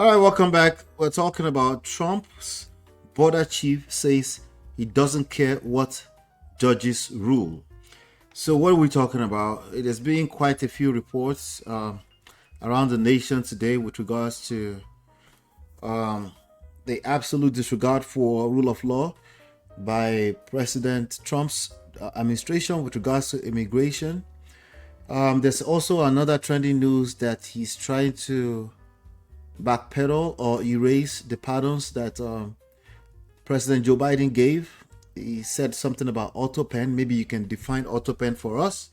All right, welcome back. We're talking about Trump's border chief says he doesn't care what judges rule. So what are we talking about? It has been quite a few reports around the nation today with regards to the absolute disregard for rule of law by President Trump's administration with regards to immigration. There's also another trending news that he's trying to backpedal or erase the pardons that President Joe Biden gave. He said something about auto pen. Maybe you can define auto pen for us.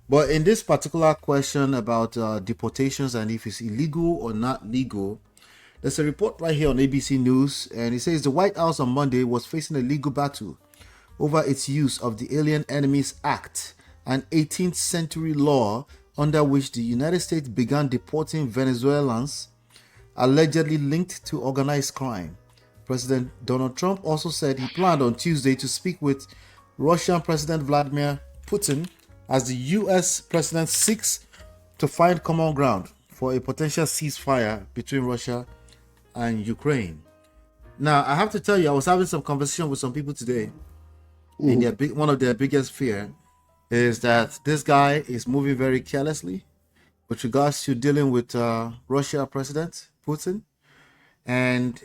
But in this particular question about deportations and if it's illegal or not legal, there's a report right here on ABC News, and it says the White House on Monday was facing a legal battle over its use of the Alien Enemies Act, an 18th century law under which the United States began deporting Venezuelans allegedly linked to organized crime. President Donald Trump also said he planned on Tuesday to speak with Russian President Vladimir Putin as the U.S. president seeks to find common ground for a potential ceasefire between Russia and Ukraine. Now, I have to tell you, I was having some conversation with some people today, and one of their biggest fear is that this guy is moving very carelessly with regards to dealing with Russia President Putin, and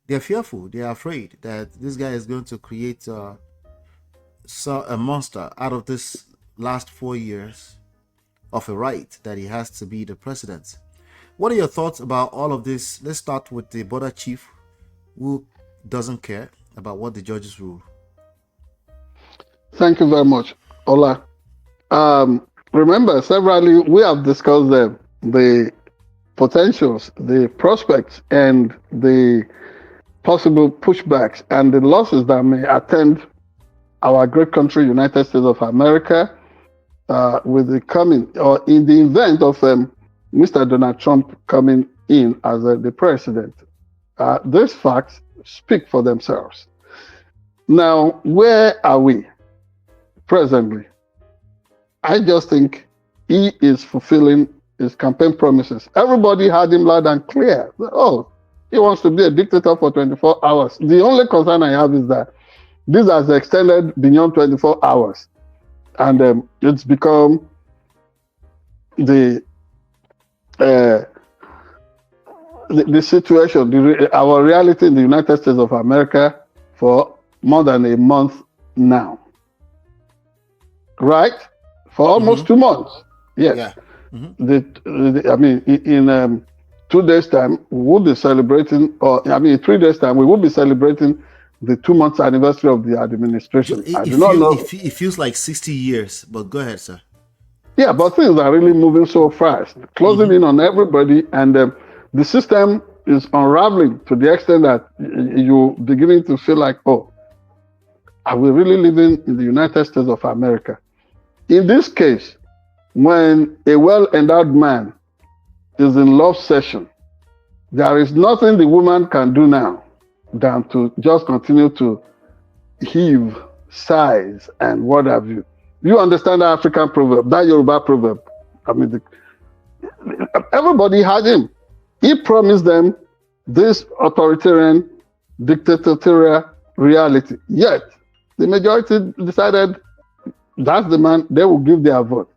they're fearful, they're afraid that this guy is going to create a monster out of this last 4 years of a right that he has to be the president. What are your thoughts about all of this? Let's start with the border chief who doesn't care about what the judges rule. Thank you very much, Ola. Remember, severally, we have discussed the potentials, the prospects, and the possible pushbacks and the losses that may attend our great country, United States of America, with the coming, or in the event of Mr. Donald Trump coming in as the president. These facts speak for themselves. Now, where are we presently? I just think he is fulfilling his campaign promises. Everybody had him loud and clear. Oh, he wants to be a dictator for 24 hours. The only concern I have is that this has extended beyond 24 hours. And it's become the situation, our reality in the United States of America for more than a month now. Right? For almost 2 months. Yes. Yeah. In 2 days' time, we will be celebrating, in 3 days' time, we will be celebrating the 2 months anniversary of the administration. It feels like 60 years, but go ahead, sir. Yeah, but things are really moving so fast, closing in on everybody, and the system is unraveling to the extent that you're beginning to feel like, oh, are we really living in the United States of America? In this case, when a well-endowed man is in love session, there is nothing the woman can do now than to just continue to heave, sighs, and what have you. You understand the African proverb, that Yoruba proverb. Everybody had him. He promised them this authoritarian, dictatorial reality. Yet, the majority decided that's the man, they will give their vote.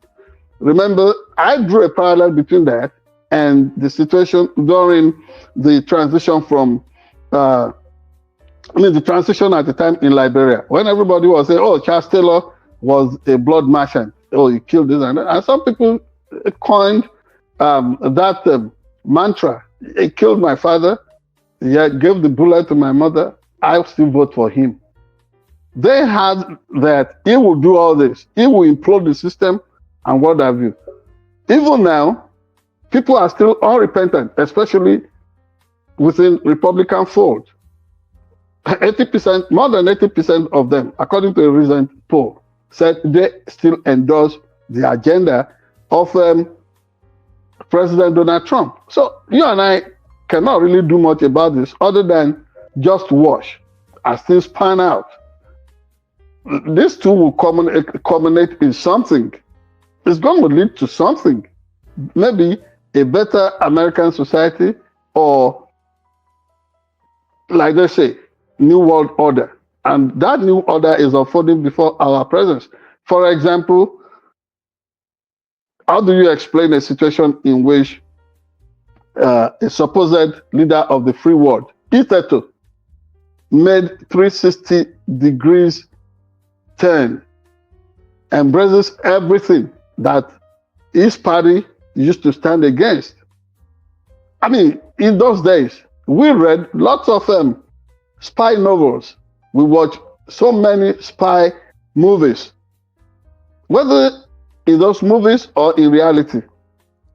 Remember, I drew a parallel between that and the situation during the transition from, the transition at the time in Liberia, when everybody was saying, oh, Charles Taylor was a blood merchant. Oh, he killed this and that. And some people coined that mantra. He killed my father. He gave the bullet to my mother. I still vote for him. They had that he will do all this. He will implode the system and what have you. Even now, people are still unrepentant, especially within Republican fold. 80%, more than 80% of them, according to a recent poll, said they still endorse the agenda of President Donald Trump. So you and I cannot really do much about this other than just watch as things pan out. These two will culminate in something. It's going to lead to something. Maybe a better American society, or, like they say, New World Order. And that new order is unfolding before our presence. For example, how do you explain a situation in which a supposed leader of the free world, Iteto, made 360 degrees turn, embraces everything that his party used to stand against? I mean, in those days, we read lots of spy novels. We watched so many spy movies. Whether in those movies or in reality,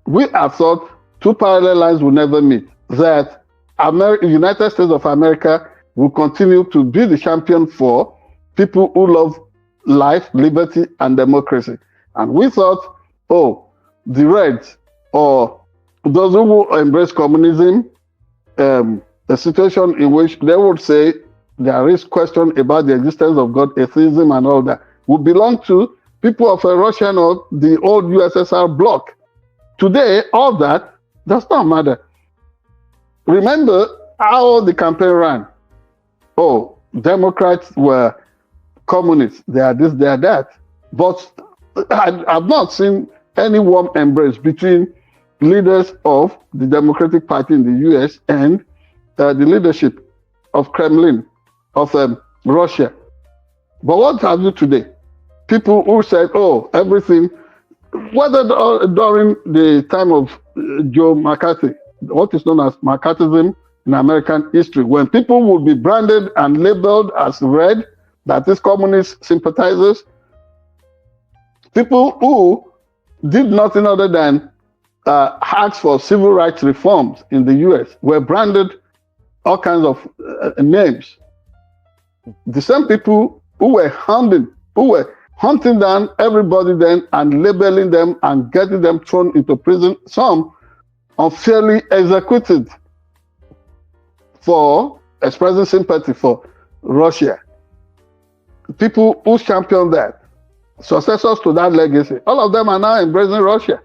we have thought two parallel lines will never meet. That United States of America will continue to be the champion for people who love life, liberty, and democracy. And we thought, oh, the Reds or those who embrace communism, a situation in which they would say there is question about the existence of God, atheism, and all that, would belong to people of Russian or the old USSR bloc. Today, all that does not matter. Remember how the campaign ran. Oh, Democrats were communists. They are this, they are that. But I've not seen any warm embrace between leaders of the Democratic Party in the US and the leadership of Kremlin, of Russia. But what have you today? People who said, oh, everything, whether during the time of Joe McCarthy, what is known as McCarthyism in American history, when people would be branded and labeled as red, that is communist sympathizers, people who did nothing other than ask for civil rights reforms in the US were branded all kinds of names. The same people who were hunting down everybody then and labeling them and getting them thrown into prison, some unfairly executed for expressing sympathy for Russia. People who championed that, successors to that legacy, all of them are now embracing Russia.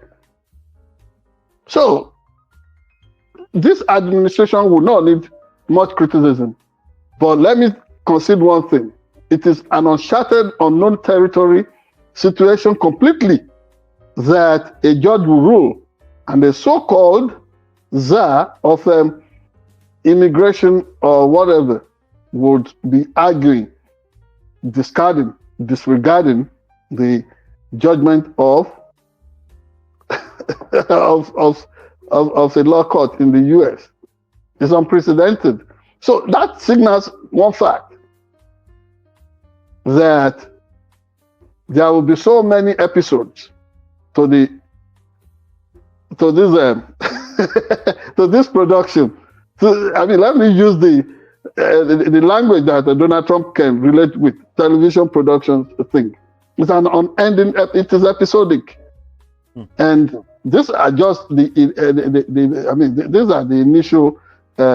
So, this administration will not need much criticism. But let me concede one thing. It is an uncharted, unknown territory situation completely that a judge will rule, and the so-called czar of immigration or whatever would be arguing, disregarding the judgment of of a law court in the US. It's unprecedented. So that signals one fact, that there will be so many episodes to this to this production. So, I mean, let me use the language that Donald Trump can relate with, television production thing. It's an unending. It is episodic, and these are just these are the initial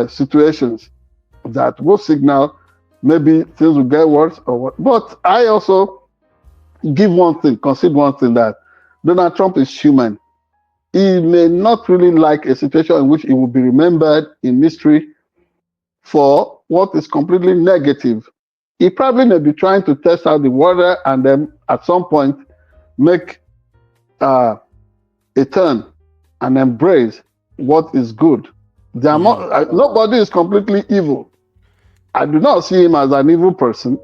situations that will signal maybe things will get worse or what. But I also concede one thing, that Donald Trump is human. He may not really like a situation in which he will be remembered in history for what is completely negative. He probably may be trying to test out the water and then at some point make a turn and embrace what is good. Nobody is completely evil. I do not see him as an evil person.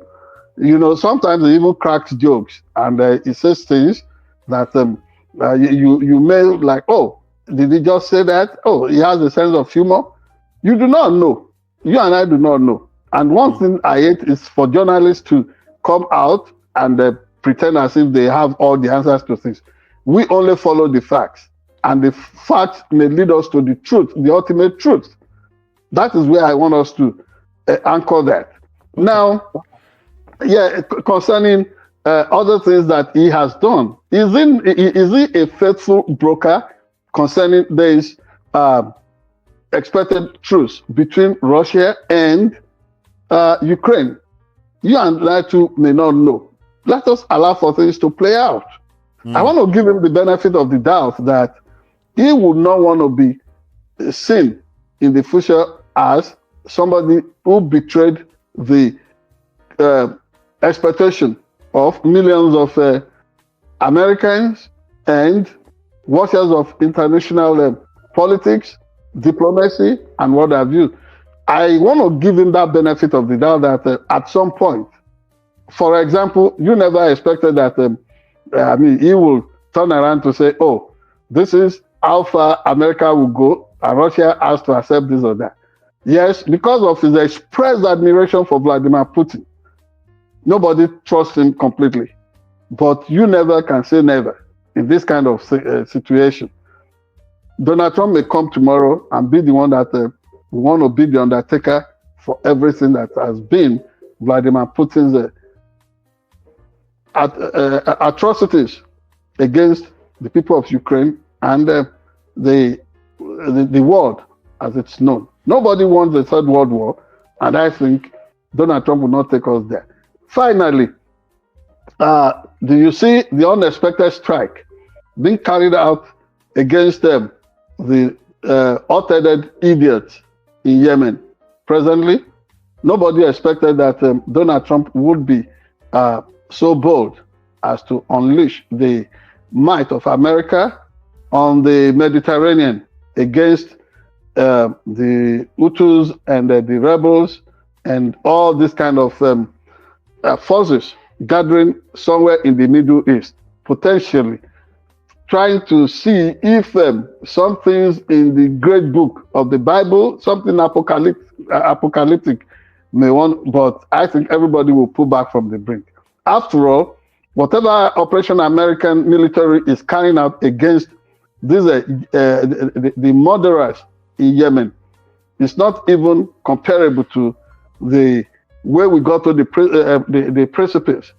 You know, sometimes he even cracks jokes and he says things that you may like, oh, did he just say that? Oh, he has a sense of humor. You do not know. You and I do not know. And one thing I hate is for journalists to come out and pretend as if they have all the answers to things. We only follow the facts, and the facts may lead us to the truth, the ultimate truth. That is where I want us to anchor that. Now, concerning other things that he has done, is he a faithful broker concerning this expected truce between Russia and Ukraine? You and I too may not know. Let us allow for things to play out. I want to give him the benefit of the doubt that he would not want to be seen in the future as somebody who betrayed the uh, expectation of millions of Americans and watchers of international politics, diplomacy, and what have you. I want to give him that benefit of the doubt that at some point, for example, you never expected that, he will turn around to say, oh, this is how far America will go, and Russia has to accept this or that. Yes, because of his expressed admiration for Vladimir Putin, nobody trusts him completely. But you never can say never in this kind of situation. Donald Trump may come tomorrow and be the one that will want to be the undertaker for everything that has been Vladimir Putin's atrocities against the people of Ukraine and the world as it's known. Nobody wants a third world war, and I think Donald Trump will not take us there. Finally, do you see the unexpected strike being carried out against the hot-headed idiots in Yemen presently? Nobody expected that Donald Trump would be so bold as to unleash the might of America on the Mediterranean against the Hutus and the rebels and all this kind of forces gathering somewhere in the Middle East, potentially trying to see if some things in the great book of the Bible, something apocalyptic may want, but I think everybody will pull back from the brink. After all, whatever operation American military is carrying out against these the murderers in Yemen is not even comparable to the way we got to the precipice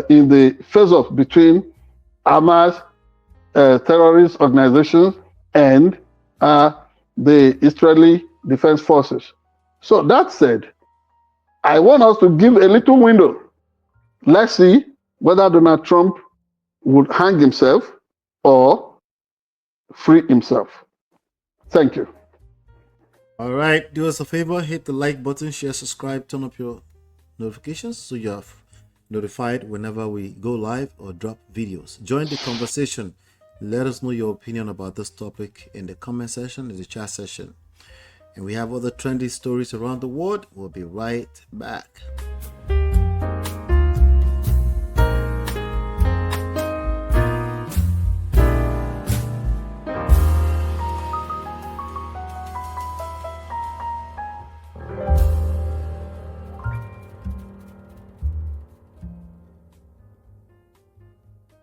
in the face-off between Hamas terrorist organizations and the Israeli Defense Forces. So that said, I want us to give a little window. Let's see whether Donald Trump would hang himself or free himself. Thank you. All right, do us a favor, hit the like button, share, subscribe, turn up your notifications so you're notified whenever we go live or drop videos. Join the conversation. Let us know your opinion about this topic in the comment section, in the chat session. And we have other trendy stories around the world. We'll be right back.